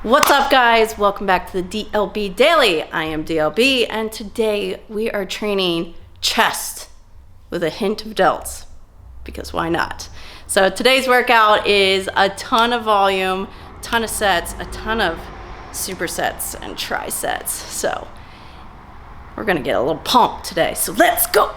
What's up, guys? Welcome back to the DLB Daily. I am DLB, and today we are training chest with a hint of delts, because why not? So today's workout is a ton of volume, a ton of sets, a ton of supersets and trisets. So we're gonna get a little pumped today. So let's go.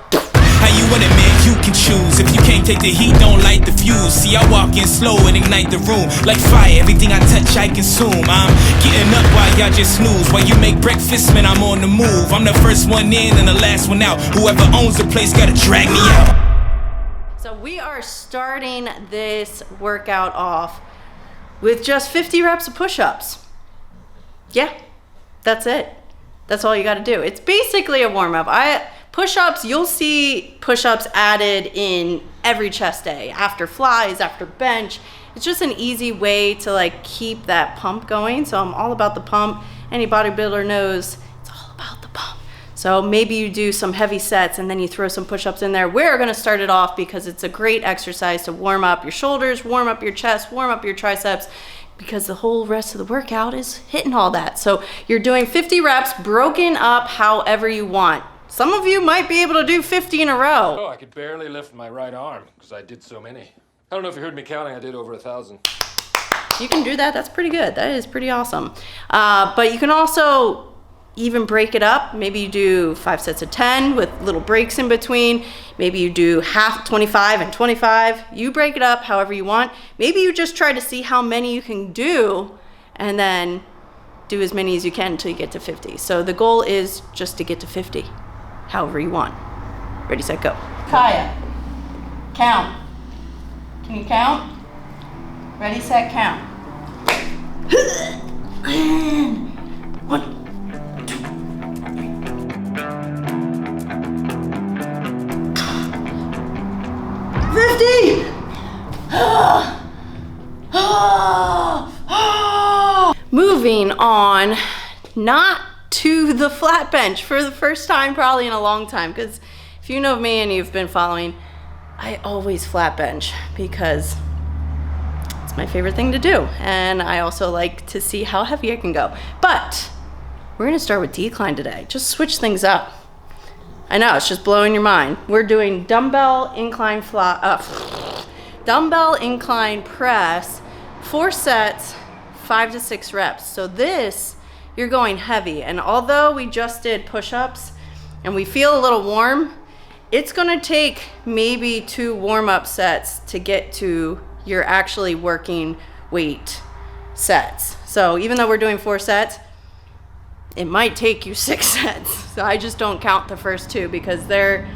How you want it, man? You can choose. If you can't take the heat, don't light the fuse. See, I walk in slow and ignite the room. Like fire, everything I touch, I consume. I'm getting up while y'all just snooze. While you make breakfast, man, I'm on the move. I'm the first one in and the last one out. Whoever owns the place gotta drag me out. So we are starting this workout off with just 50 reps of push-ups. Yeah, that's it. That's all you gotta do. It's basically a warm-up. Push-ups, you'll see push-ups added in every chest day, after flies, after bench. It's just an easy way to keep that pump going. So I'm all about the pump. Any bodybuilder knows it's all about the pump. So maybe you do some heavy sets and then you throw some push-ups in there. We're gonna start it off because it's a great exercise to warm up your shoulders, warm up your chest, warm up your triceps, because the whole rest of the workout is hitting all that. So you're doing 50 reps broken up however you want. Some of you might be able to do 50 in a row. Oh, I could barely lift my right arm because I did so many. I don't know if you heard me counting, I did over 1,000. You can do that, that's pretty good. That is pretty awesome. But you can also even break it up. Maybe you do 5 sets of 10 with little breaks in between. Maybe you do half 25 and 25. You break it up however you want. Maybe you just try to see how many you can do and then do as many as you can until you get to 50. So the goal is just to get to 50. However you want. Ready, set, go. Kaya, count. Can you count? Ready, set, count. 1, 2, 50! Moving on, not to the flat bench for the first time probably in a long time, because if you know me and you've been following, I always flat bench because it's my favorite thing to do, and I also like to see how heavy I can go. But we're gonna start with decline today. Just switch things up. I know, it's just blowing your mind. We're doing dumbbell incline press, 4 sets, 5 to 6 reps. So this, you're going heavy, and although we just did push-ups and we feel a little warm, it's gonna take maybe 2 warm-up sets to get to your actually working weight sets. So even though we're doing 4 sets, it might take you 6 sets. So I just don't count the first 2 because they're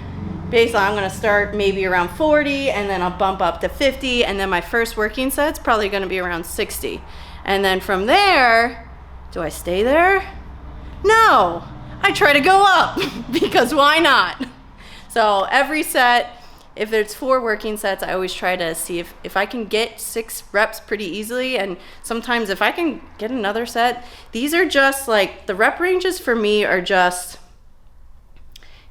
basically, I'm gonna start maybe around 40 and then I'll bump up to 50, and then my first working set's probably gonna be around 60. And then from there, do I stay there? No, I try to go up because why not? So every set, if there's 4 working sets, I always try to see if I can get 6 reps pretty easily. And sometimes if I can get another set, these are just the rep ranges for me are just,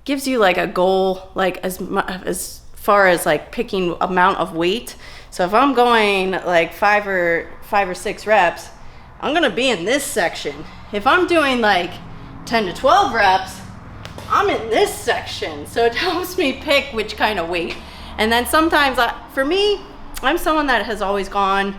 gives you a goal, as far as picking amount of weight. So if I'm going 5 or 6 reps, I'm gonna be in this section. If I'm doing 10 to 12 reps, I'm in this section. So it helps me pick which kind of weight. And then sometimes, for me, I'm someone that has always gone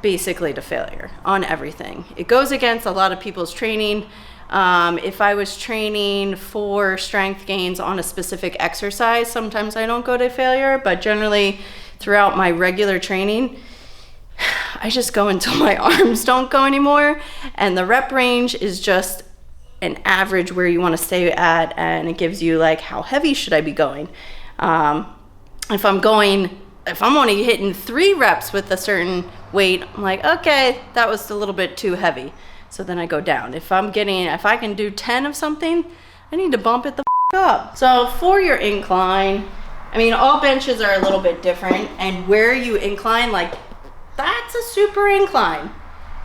basically to failure on everything. It goes against a lot of people's training. If I was training for strength gains on a specific exercise, sometimes I don't go to failure, but generally throughout my regular training, I just go until my arms don't go anymore, and the rep range is just an average where you want to stay at, and it gives you how heavy should I be going. If I'm only hitting 3 reps with a certain weight, I'm okay, that was a little bit too heavy, so then I go down. If I can do 10 of something, I need to bump it the up. So for your incline, all benches are a little bit different, and where you incline, that's a super incline.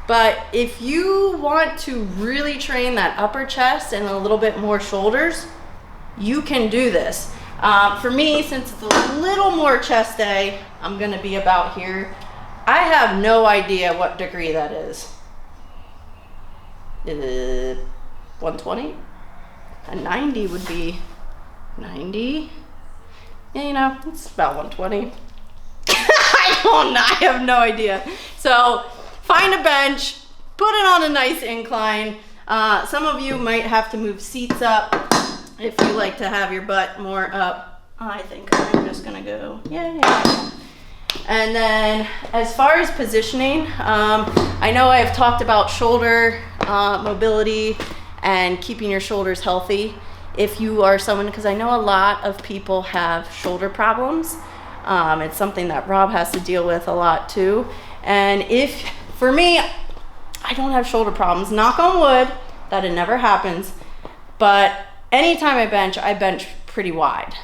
But if you want to really train that upper chest and a little bit more shoulders, you can do this. For me, since it's a little more chest day, I'm gonna be about here. I have no idea what degree that is. 120. A 90 would be 90. Yeah, you know, it's about 120. I don't know, I have no idea. So find a bench, put it on a nice incline. Some of you might have to move seats up if you like to have your butt more up. I think I'm just gonna go, yeah. And then as far as positioning, I know I've talked about shoulder mobility and keeping your shoulders healthy. If you are someone, because I know a lot of people have shoulder problems. It's something that Rob has to deal with a lot too. And for me, I don't have shoulder problems, knock on wood, that it never happens. But anytime I bench pretty wide.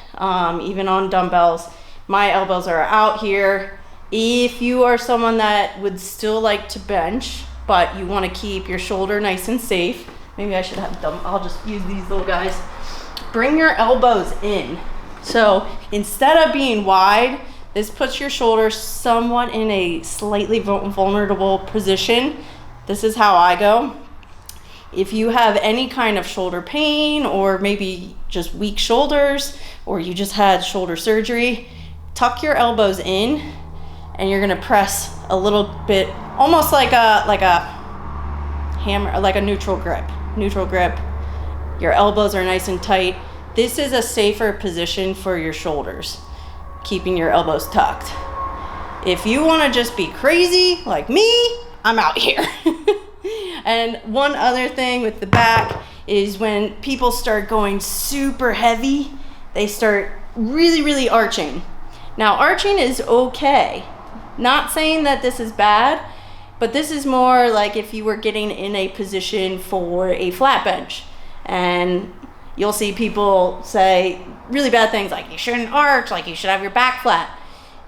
Even on dumbbells, my elbows are out here. If you are someone that would still like to bench, but you want to keep your shoulder nice and safe, maybe I should have I'll just use these little guys. Bring your elbows in. So instead of being wide, this puts your shoulders somewhat in a slightly vulnerable position. This is how I go. If you have any kind of shoulder pain or maybe just weak shoulders, or you just had shoulder surgery, tuck your elbows in and you're gonna press a little bit, almost like a hammer, like a neutral grip. Your elbows are nice and tight. This is a safer position for your shoulders, keeping your elbows tucked. If you wanna just be crazy like me, I'm out here. And one other thing with the back is when people start going super heavy, they start really arching. Now, arching is okay. Not saying that this is bad, but this is more like if you were getting in a position for a flat bench. And you'll see people say really bad things like you shouldn't arch, like you should have your back flat.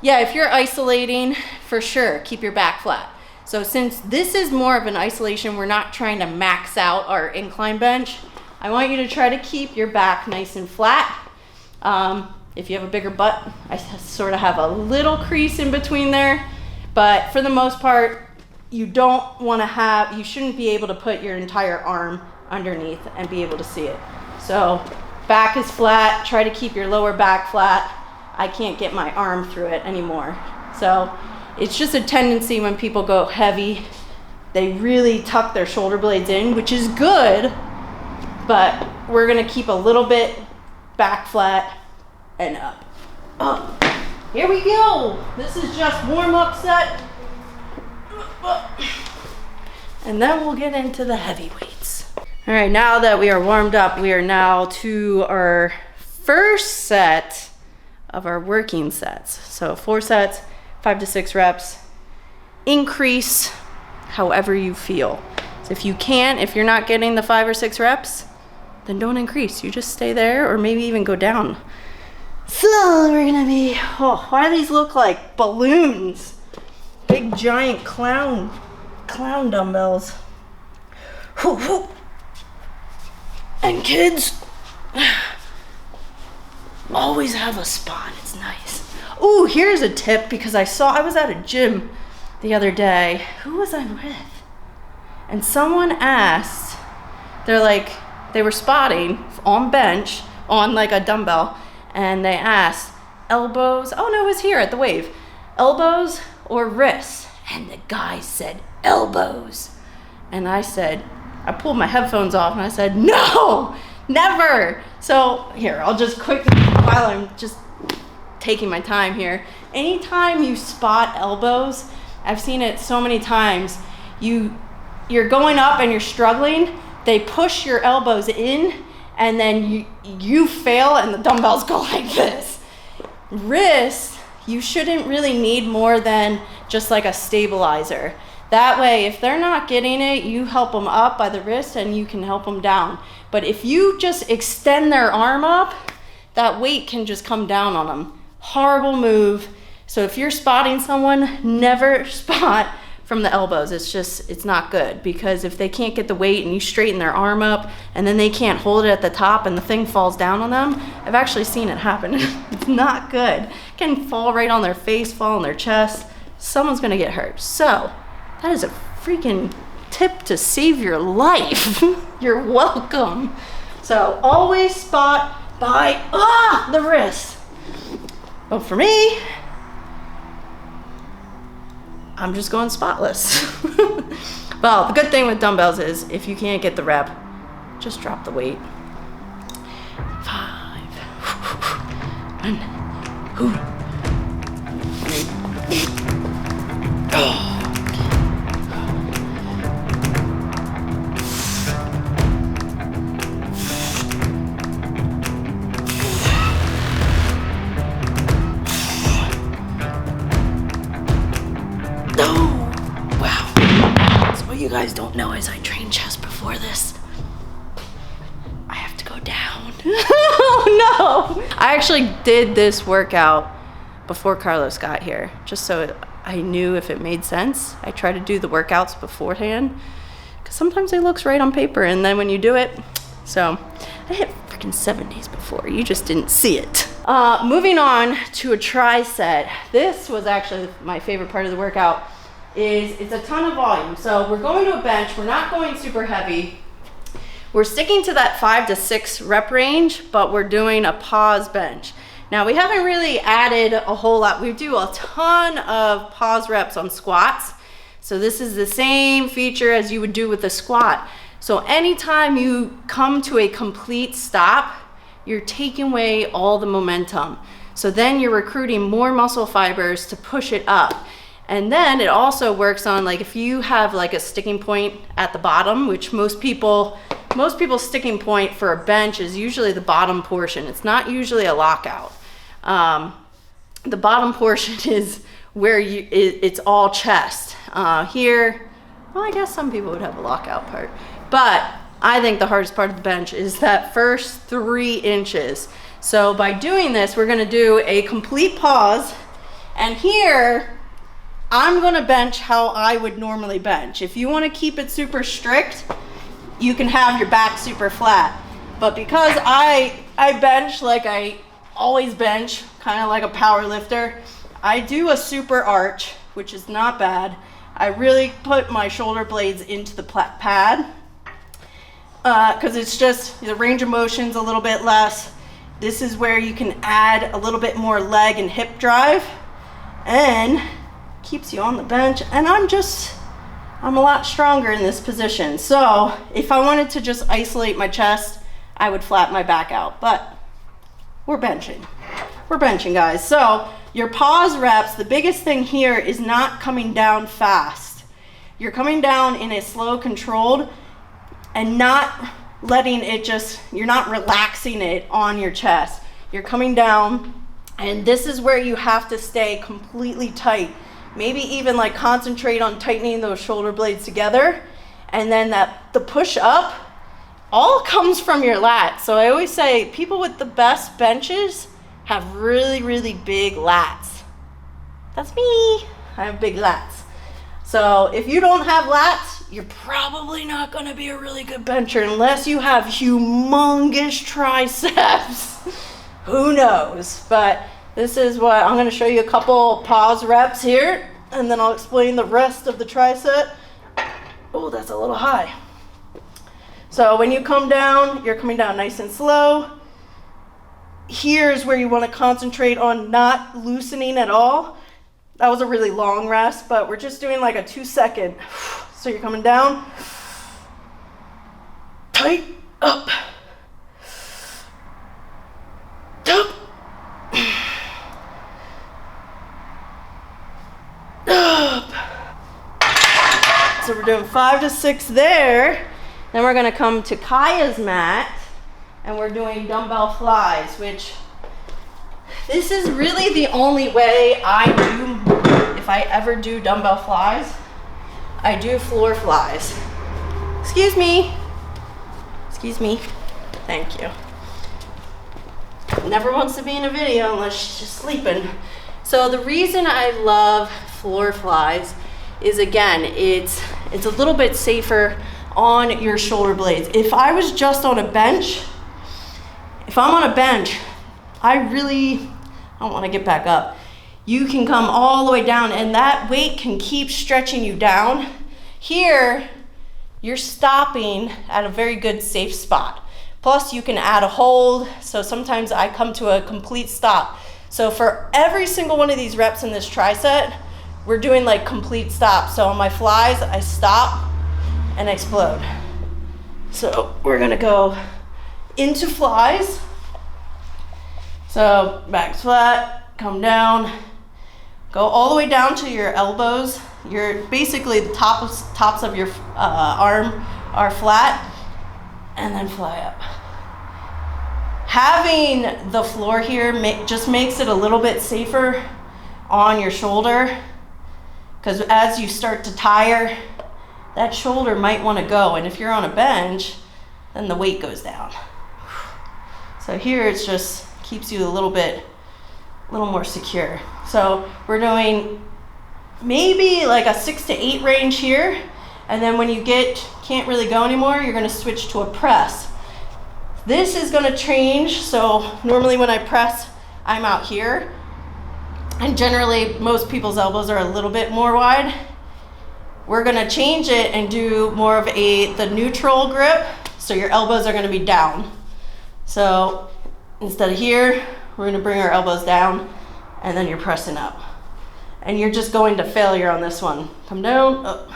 Yeah, if you're isolating, for sure, keep your back flat. So since this is more of an isolation, we're not trying to max out our incline bench, I want you to try to keep your back nice and flat. If you have a bigger butt, I sort of have a little crease in between there, but for the most part, you shouldn't be able to put your entire arm underneath and be able to see it. So back is flat, try to keep your lower back flat. I can't get my arm through it anymore. So it's just a tendency when people go heavy, they really tuck their shoulder blades in, which is good, but we're gonna keep a little bit back flat and up. Here we go. This is just warm-up set. And then we'll get into the heavyweights. All right, now that we are warmed up, we are now to our first set of our working sets. So 4 sets, 5 to 6 reps. Increase however you feel. So if you're not getting the 5 or 6 reps, then don't increase. You just stay there or maybe even go down. So we're gonna be, why do these look like balloons? Big giant clown dumbbells. And kids always have a spot. It's nice. Ooh, here's a tip, because I was at a gym the other day. Who was I with? And someone asked, they were spotting on bench on like a dumbbell, and they asked elbows. Oh no, it was here at the Wave. Elbows or wrists? And the guy said elbows. And I pulled my headphones off and I said, no, never. So here, I'll just quickly, while I'm just taking my time here, anytime you spot elbows, I've seen it so many times, you're going up and you're struggling, they push your elbows in and then you fail and the dumbbells go like this. Wrists, you shouldn't really need more than just like a stabilizer. That way, if they're not getting it, you help them up by the wrist and you can help them down. But if you just extend their arm up, that weight can just come down on them. Horrible move. So if you're spotting someone, never spot from the elbows. It's not good, because if they can't get the weight and you straighten their arm up and then they can't hold it at the top and the thing falls down on them, I've actually seen it happen. It's not good. It can fall right on their face, fall on their chest. Someone's gonna get hurt. So that is a freaking tip tip to save your life. You're welcome. So always spot by the wrist. But for me, I'm just going spotless. Well, the good thing with dumbbells is if you can't get the rep, just drop the weight. 5. 1. 2. You guys don't know is I trained chest before this. I have to go down. Oh no! I actually did this workout before Carlos got here, just so I knew if it made sense. I try to do the workouts beforehand, because sometimes it looks right on paper, and then when you do it, so I hit freaking 70s before. You just didn't see it. Moving on to a tri-set. This was actually my favorite part of the workout. It's a ton of volume. So we're going to a bench. We're not going super heavy. We're sticking to that 5 to 6 rep range, but we're doing a pause bench. Now we haven't really added a whole lot. We do a ton of pause reps on squats. So this is the same feature as you would do with a squat. So anytime you come to a complete stop, you're taking away all the momentum. So then you're recruiting more muscle fibers to push it up. And then it also works on, like, if you have like a sticking point at the bottom, which most people's sticking point for a bench is usually the bottom portion. It's not usually a lockout. The bottom portion is where it's all chest. Here, well, I guess some people would have a lockout part, but I think the hardest part of the bench is that first 3 inches. So by doing this, we're gonna do a complete pause, and here, I'm gonna bench how I would normally bench. If you wanna keep it super strict, you can have your back super flat. But because I bench like I always bench, kind of like a power lifter, I do a super arch, which is not bad. I really put my shoulder blades into the pad, because it's just, the range of motion's a little bit less. This is where you can add a little bit more leg and hip drive, and keeps you on the bench. And I'm a lot stronger in this position. So if I wanted to just isolate my chest, I would flatten my back out, but we're benching, guys. So your pause reps, the biggest thing here is not coming down fast. You're coming down in a slow, controlled, and not letting it you're not relaxing it on your chest. You're coming down, and this is where you have to stay completely tight. Maybe even like concentrate on tightening those shoulder blades together. And then the push up all comes from your lats. So I always say people with the best benches have really, really big lats. That's me. I have big lats. So if you don't have lats, you're probably not gonna be a really good bencher unless you have humongous triceps. Who knows? But this is what I'm going to show you, a couple pause reps here, and then I'll explain the rest of the tricep. Oh, that's a little high. So when you come down, you're coming down nice and slow. Here's where you want to concentrate on not loosening at all. That was a really long rest, but we're just doing like a 2-second. So you're coming down, tight, up, up. Up. So we're doing 5 to 6 there. Then we're gonna come to Kaya's mat, and we're doing dumbbell flies, which this is really the only way I do, if I ever do dumbbell flies, I do floor flies. Excuse me. Excuse me. Thank you. Never wants to be in a video unless she's just sleeping. So the reason I love floor flies is, again, it's a little bit safer on your shoulder blades. If I was just on a bench, if I'm on a bench, I don't want to get back up. You can come all the way down, and that weight can keep stretching you down. Here, you're stopping at a very good safe spot. Plus you can add a hold, so sometimes I come to a complete stop. So for every single one of these reps in this tri-set, we're doing like complete stops. So on my flies, I stop and explode. So we're gonna go into flies. So back flat, come down, go all the way down to your elbows. You're basically the tops of your arm are flat, and then fly up. Having the floor here just makes it a little bit safer on your shoulder, because as you start to tire, that shoulder might want to go, and if you're on a bench, then the weight goes down. So here it's just keeps you a little more secure. So we're doing maybe like a 6 to 8 range here, and then when you can't really go anymore, you're going to switch to a press. This is going to change. So normally when I press, I'm out here, and generally most people's elbows are a little bit more wide. We're going to change it and do more of the neutral grip, so your elbows are going to be down. So instead of here, we're going to bring our elbows down, and then you're pressing up. And you're just going to failure on this one. Come down, up.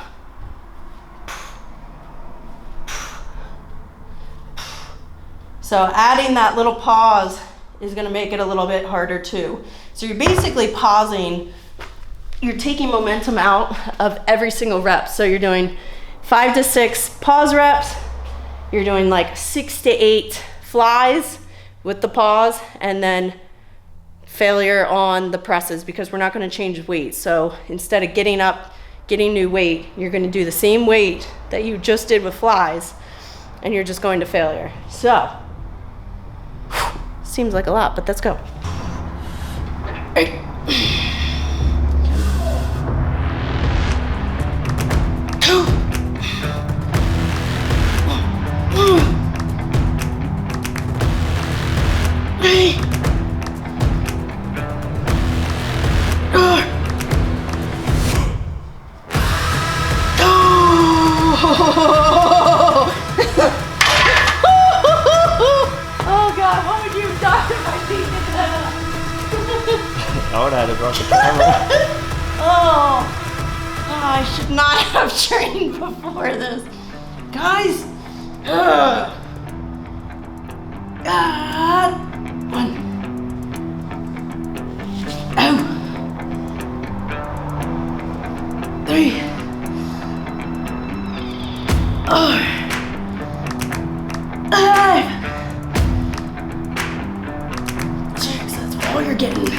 So adding that little pause is going to make it a little bit harder too. So you're basically pausing, you're taking momentum out of every single rep. So you're doing 5 to 6 pause reps, you're doing like 6 to 8 flies with the pause, and then failure on the presses, because we're not going to change weight. So instead of getting up, getting new weight, you're going to do the same weight that you just did with flies, and you're just going to failure. So seems like a lot, but let's go. Hey. I would have had to brought the camera. Oh, I should not have trained before this. Guys, God. 1. Oh. 3. 5. 6. That's all you're getting. 1.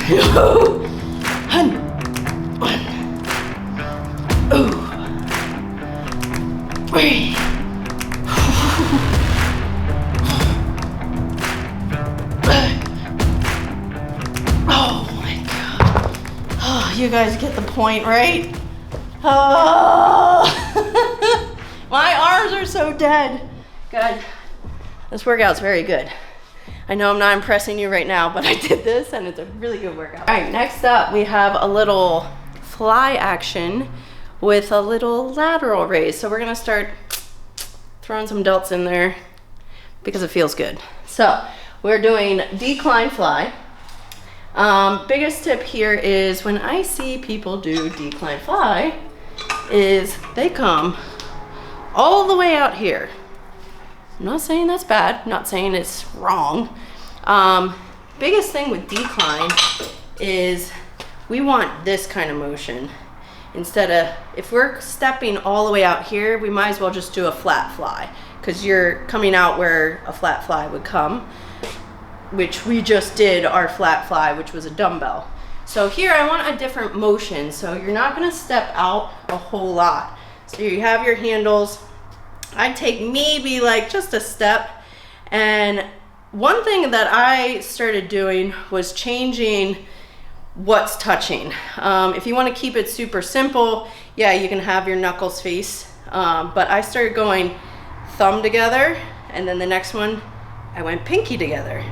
3. Oh my God. Oh, you guys get the point, right? Oh. My arms are so dead. God, this workout's very good. I know I'm not impressing you right now, but I did this and it's a really good workout. All right, next up we have a little fly action with a little lateral raise. So we're gonna start throwing some delts in there because it feels good. So we're doing decline fly. Biggest tip here is when I see people do decline fly is they come all the way out here. I'm not saying that's bad, I'm not saying it's wrong. Biggest thing with decline is we want this kind of motion. Instead of, if we're stepping all the way out here, we might as well just do a flat fly, because you're coming out where a flat fly would come, which we just did our flat fly, which was a dumbbell. So here I want a different motion. So you're not gonna step out a whole lot. So you have your handles. I take maybe like just a step. And one thing that I started doing was changing what's touching. If you want to keep it super simple, yeah, you can have your knuckles face. But I started going thumb together, and then the next one, I went pinky together,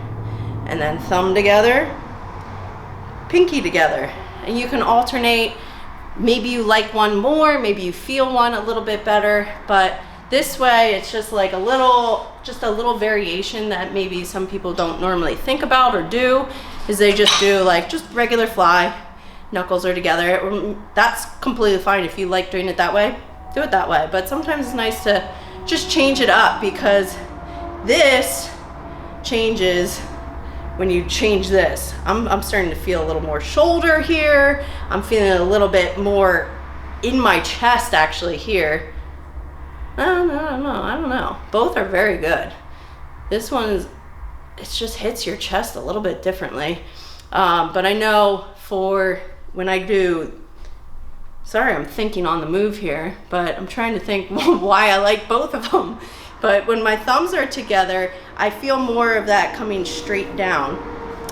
and then thumb together, pinky together. And you can alternate. Maybe you like one more, maybe you feel one a little bit better, but This way, it's just like a little variation that maybe some people don't normally think about or do, is they just do like just regular fly, knuckles are together. That's completely fine. If you like doing it that way, do it that way. But sometimes it's nice to just change it up, because this changes when you change this. I'm starting to feel a little more shoulder here. I'm feeling a little bit more in my chest actually here. I don't know. Both are very good. This one's, it just hits your chest a little bit differently. But I know for when I do, sorry, I'm thinking on the move here, but I'm trying to think why I like both of them. But when my thumbs are together, I feel more of that coming straight down.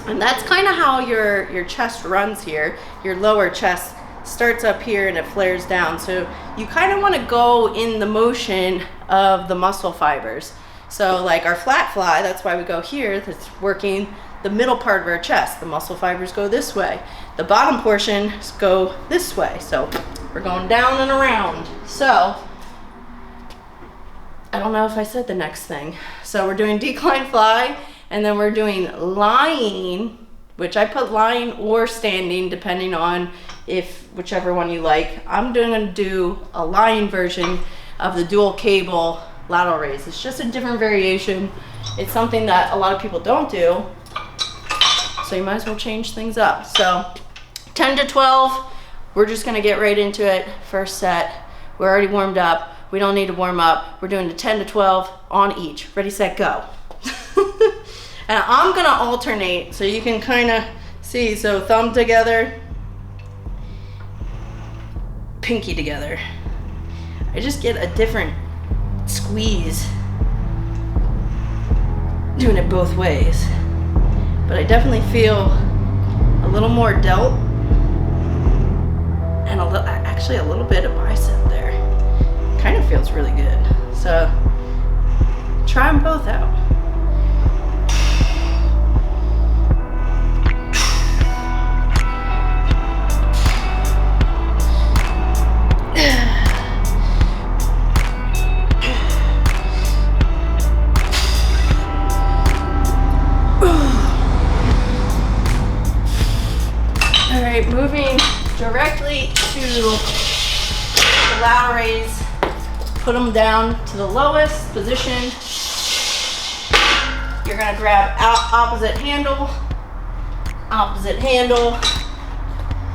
And that's kind of how your chest runs here. Your lower chest starts up here and it flares down. So you kind of want to go in the motion of the muscle fibers. So like our flat fly, that's why we go here, that's working the middle part of our chest. The muscle fibers go this way. The bottom portions go this way. So we're going down and around. So I don't know if I said the next thing. So we're doing decline fly, and then we're doing lying, which I put lying or standing depending on whichever one you like. I'm going to do a lying version of the dual cable lateral raise. It's just a different variation. It's something that a lot of people don't do, so you might as well change things up. So 10 to 12, we're just going to get right into it. First set, we're already warmed up. We don't need to warm up. We're doing the 10 to 12 on each. Ready, set, go. And I'm gonna alternate so you can kind of see. So thumb together, pinky together. I just get a different squeeze doing it both ways. But I definitely feel a little more delt and actually a little bit of bicep there. Kind of feels really good. So try them both out. All right, moving directly to the lateral raise. Put them down to the lowest position. You're gonna grab opposite handle,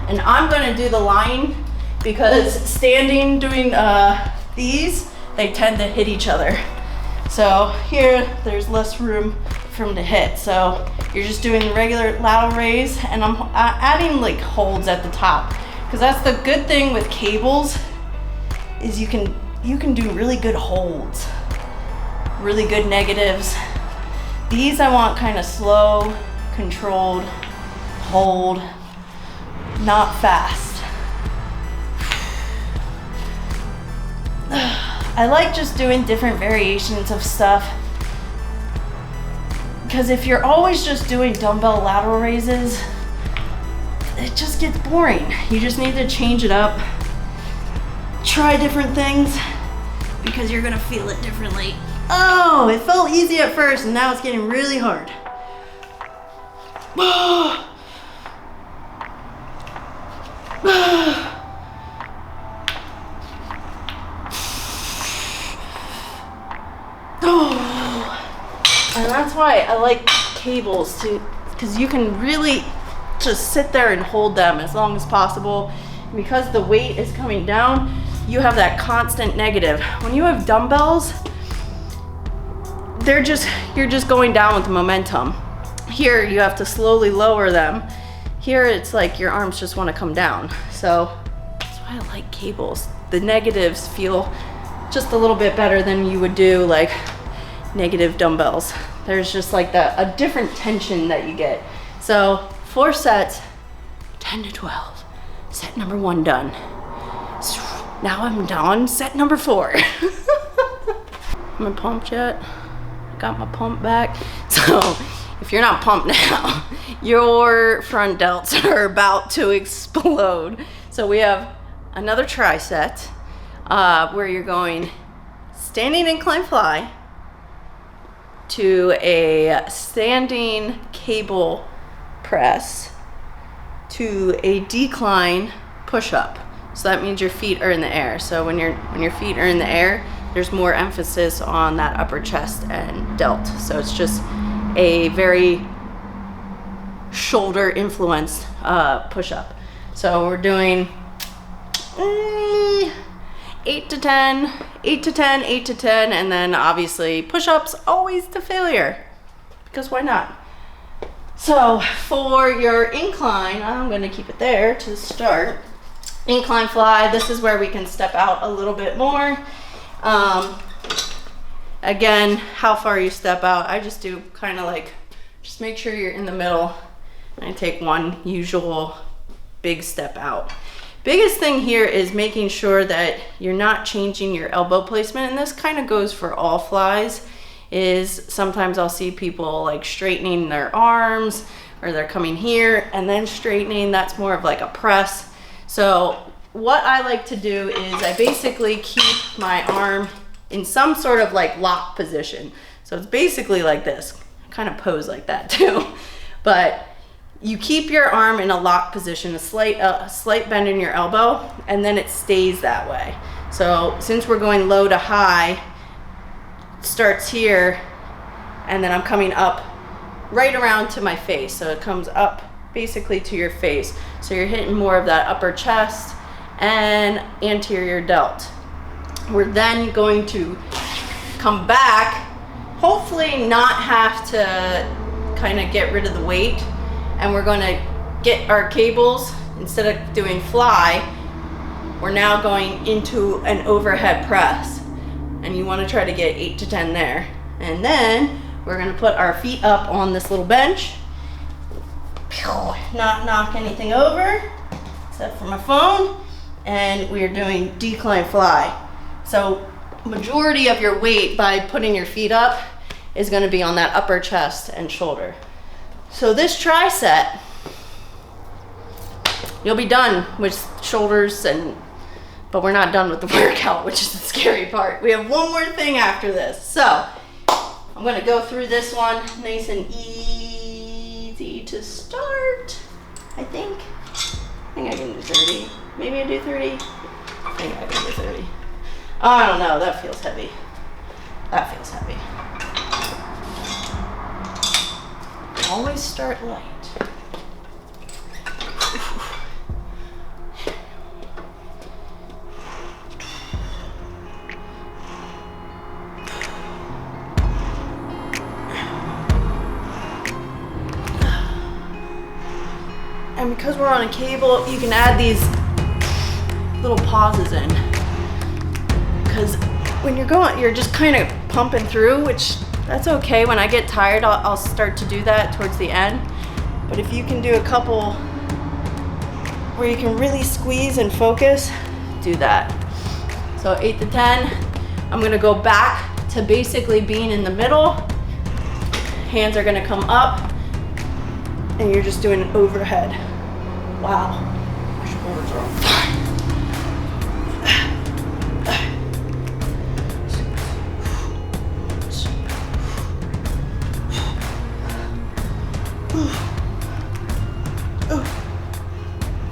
and I'm gonna do the line because standing doing these, they tend to hit each other. So here, there's less room for them to hit. So you're just doing the regular lateral raise, and I'm adding like holds at the top, because that's the good thing with cables is you can do really good holds, really good negatives. These I want kind of slow, controlled, hold, not fast. I like just doing different variations of stuff, because if you're always just doing dumbbell lateral raises, it just gets boring. You just need to change it up. Try different things, because you're gonna feel it differently. Oh, it felt easy at first and now it's getting really hard. And that's why I like cables too, because you can really just sit there and hold them as long as possible. Because the weight is coming down, you have that constant negative. When you have dumbbells, you're just going down with the momentum. Here you have to slowly lower them. Here it's like your arms just want to come down. So that's why I like cables. The negatives feel just a little bit better than you would do like negative dumbbells. There's just like a different tension that you get. So 4 sets, 10 to 12. Set number 1 done. Now I'm done. Set number 4. Am I pumped yet? Got my pump back. So if you're not pumped now, your front delts are about to explode. So we have another tri set where you're going standing incline fly to a standing cable press to a decline push-up. So that means your feet are in the air. So when your feet are in the air, there's more emphasis on that upper chest and delt. So it's just a very shoulder influenced push-up. So we're doing 8 to 10, 8 to 10, 8 to 10, and then obviously push-ups always to failure, because why not? So for your incline, I'm gonna keep it there to start. Incline fly, this is where we can step out a little bit more. Again, how far you step out, I just do kind of like, just make sure you're in the middle. I take one usual big step out. Biggest thing here is making sure that you're not changing your elbow placement, and this kind of goes for all flies. Is sometimes I'll see people like straightening their arms, or they're coming here and then straightening. That's more of like a press. So what I like to do is I basically keep my arm in some sort of like lock position. So it's basically like this. I kind of pose like that too. But you keep your arm in a lock position, a slight bend in your elbow, and then it stays that way. So since we're going low to high, it starts here, and then I'm coming up right around to my face. So it comes up basically to your face. So you're hitting more of that upper chest and anterior delt. We're then going to come back, hopefully not have to kind of get rid of the weight, and we're going to get our cables. Instead of doing fly, we're now going into an overhead press, and you want to try to get 8 to 10 there. And then we're going to put our feet up on this little bench, not knock anything over except for my phone, and we are doing decline fly. So majority of your weight by putting your feet up is going to be on that upper chest and shoulder. So this tri-set, you'll be done with shoulders, but we're not done with the workout, which is the scary part. We have one more thing after this. So I'm gonna go through this one nice and easy to start. I think I can do 30. Maybe I do 30. I think I can do 30. I don't know, that feels heavy. That feels heavy. Always start light. And because we're on a cable, you can add these little pauses in. Because when you're going, you're just kind of pumping through, which that's okay. When I get tired, I'll start to do that towards the end. But if you can do a couple where you can really squeeze and focus, do that. So 8 to 10, I'm gonna go back to basically being in the middle. Hands are gonna come up, and you're just doing an overhead. Wow, my shoulders are on fire.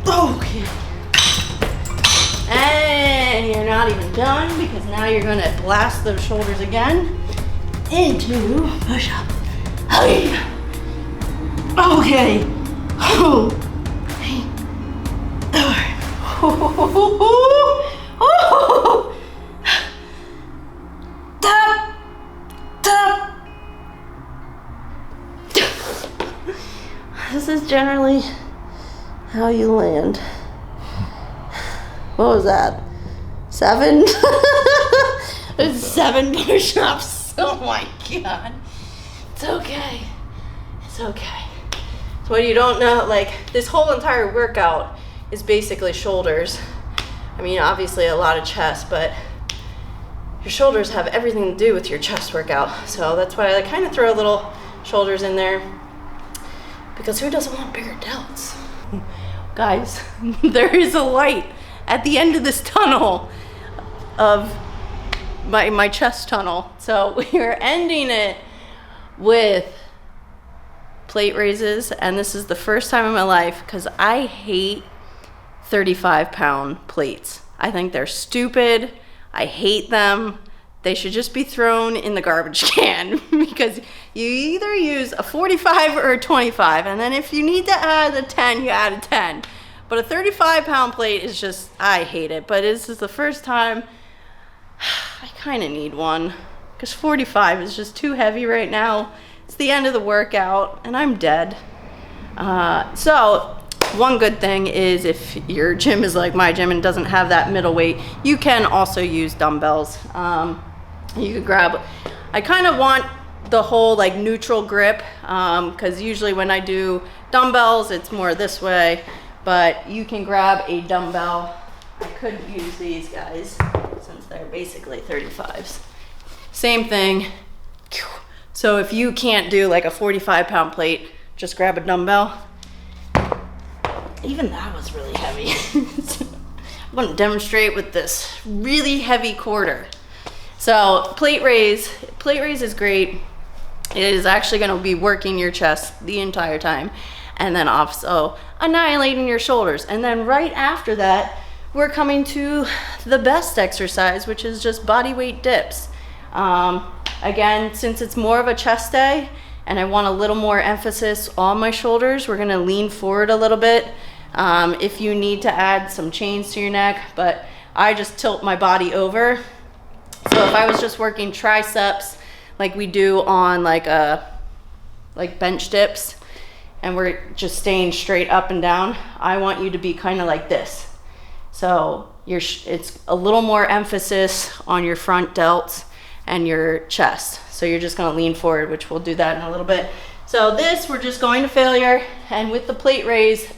Okay. And you're not even done, because now you're gonna blast those shoulders again into push-up. Okay. Oh. This is generally how you land. What was that? 7? There's 7 push-ups. Oh my god. It's okay. It's okay. So what you don't know, like, this whole entire workout is basically shoulders. I mean, obviously a lot of chest, but your shoulders have everything to do with your chest workout. So that's why I kind of throw a little shoulders in there, because who doesn't want bigger delts? Guys, there is a light at the end of this tunnel of my chest tunnel. So we're ending it with plate raises, and this is the first time in my life, because I hate 35-pound plates. I think they're stupid. I hate them. They should just be thrown in the garbage can because you either use a 45 or a 25, and then if you need to add a 10, you add a 10. But a 35-pound plate is just, I hate it. But this is the first time I kind of need one, because 45 is just too heavy right now. It's the end of the workout and I'm dead. So one good thing is if your gym is like my gym and doesn't have that middle weight, you can also use dumbbells. You could grab, I kind of want the whole like neutral grip, because usually when I do dumbbells, it's more this way, but you can grab a dumbbell. I could use these guys since they're basically 35s. Same thing. So if you can't do like a 45-pound plate, just grab a dumbbell. Even that was really heavy. I'm going to demonstrate with this really heavy quarter. So plate raise is great. It is actually going to be working your chest the entire time, and then also annihilating your shoulders. And then right after that, we're coming to the best exercise, which is just body weight dips. Again, since it's more of a chest day and I want a little more emphasis on my shoulders, we're going to lean forward a little bit. If you need to add some chains to your neck, but I just tilt my body over. So if I was just working triceps like we do on like bench dips, and we're just staying straight up and down, I want you to be kind of like this. So it's a little more emphasis on your front delts and your chest. So you're just going to lean forward, which we'll do that in a little bit. So this, we're just going to failure. And with the plate raise,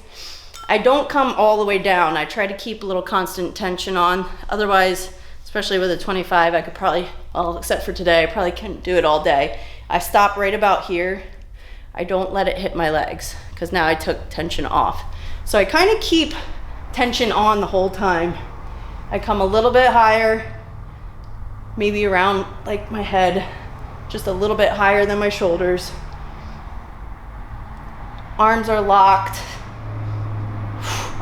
I don't come all the way down. I try to keep a little constant tension on. Otherwise, especially with a 25, I could probably, well, except for today, I probably can't do it all day. I stop right about here. I don't let it hit my legs, because now I took tension off. So I kind of keep tension on the whole time. I come a little bit higher, maybe around like my head, just a little bit higher than my shoulders. Arms are locked.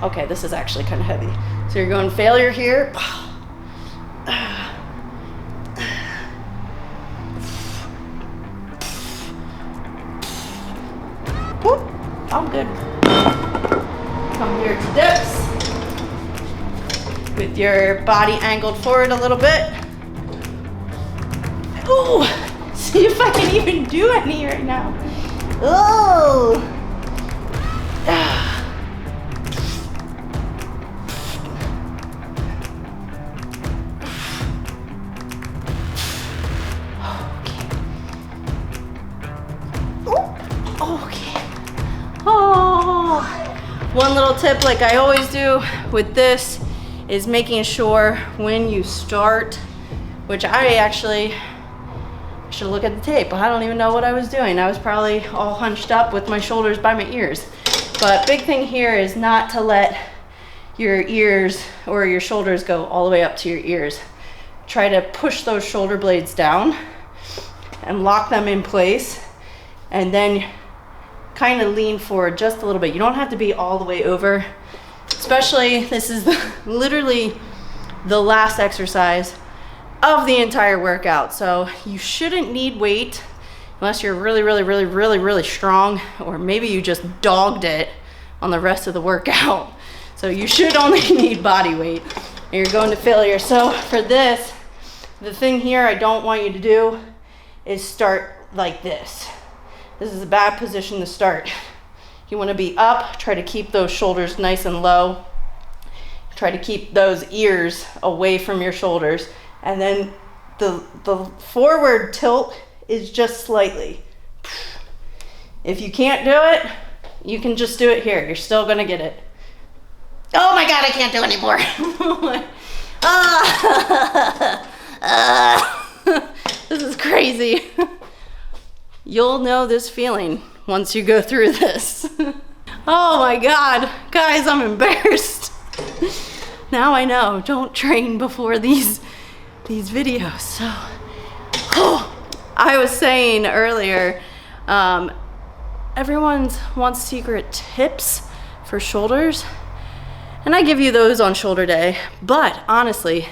Okay, this is actually kind of heavy. So you're going failure here. Whoop, I'm good. Come here to dips. With your body angled forward a little bit. Ooh, see if I can even do any right now. Oh. Okay. Oh. One little tip, like I always do with this, is making sure when you start, which I should look at the tape. I don't even know what I was doing. I was probably all hunched up with my shoulders by my ears. But big thing here is not to let your ears or your shoulders go all the way up to your ears. Try to push those shoulder blades down and lock them in place, and then kind of lean forward just a little bit. You don't have to be all the way over. Especially, this is literally the last exercise of the entire workout. So you shouldn't need weight unless you're really strong, or maybe you just dogged it on the rest of the workout. So you should only need body weight. And you're going to failure. So for this, the thing here I don't want you to do is start like this. This is a bad position to start. You want to be up, try to keep those shoulders nice and low. Try to keep those ears away from your shoulders. And then the forward tilt is just slightly. If you can't do it, you can just do it here. You're still going to get it. Oh my God, I can't do anymore. This is crazy. You'll know this feeling once you go through this. Oh my God, guys, I'm embarrassed. Now I know, don't train before these these videos. So, I was saying earlier, everyone wants secret tips for shoulders, and I give you those on shoulder day. But honestly,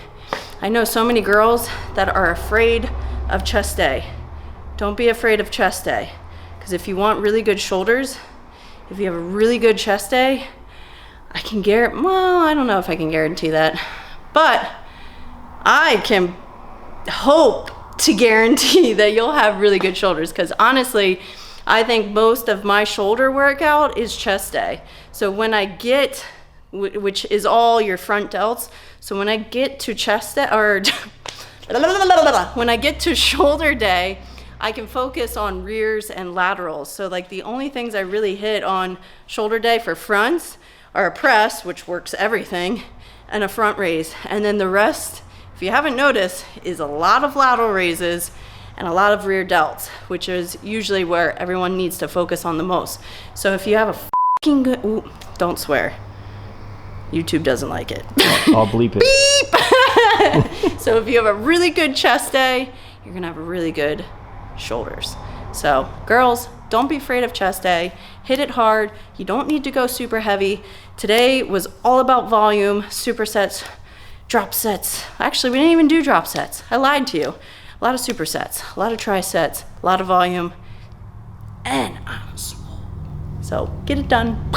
I know so many girls that are afraid of chest day. Don't be afraid of chest day, because if you want really good shoulders, if you have a really good chest day, I don't know if I can guarantee that, but I can hope to guarantee that you'll have really good shoulders, because honestly, I think most of my shoulder workout is chest day. So when I get, which is all your front delts, so when I get to chest day, or when I get to shoulder day, I can focus on rears and laterals. So like the only things I really hit on shoulder day for fronts are a press, which works everything, and a front raise. And then the rest, if you haven't noticed, is a lot of lateral raises and a lot of rear delts, which is usually where everyone needs to focus on the most. So if you have a fucking good, ooh, don't swear. YouTube doesn't like it. I'll bleep it. Beep! So if you have a really good chest day, you're gonna have a really good shoulders. So girls, don't be afraid of chest day. Hit it hard. You don't need to go super heavy. Today was all about volume, supersets, drop sets. Actually, we didn't even do drop sets. I lied to you. A lot of supersets, a lot of trisets, a lot of volume, and I'm swole. So get it done.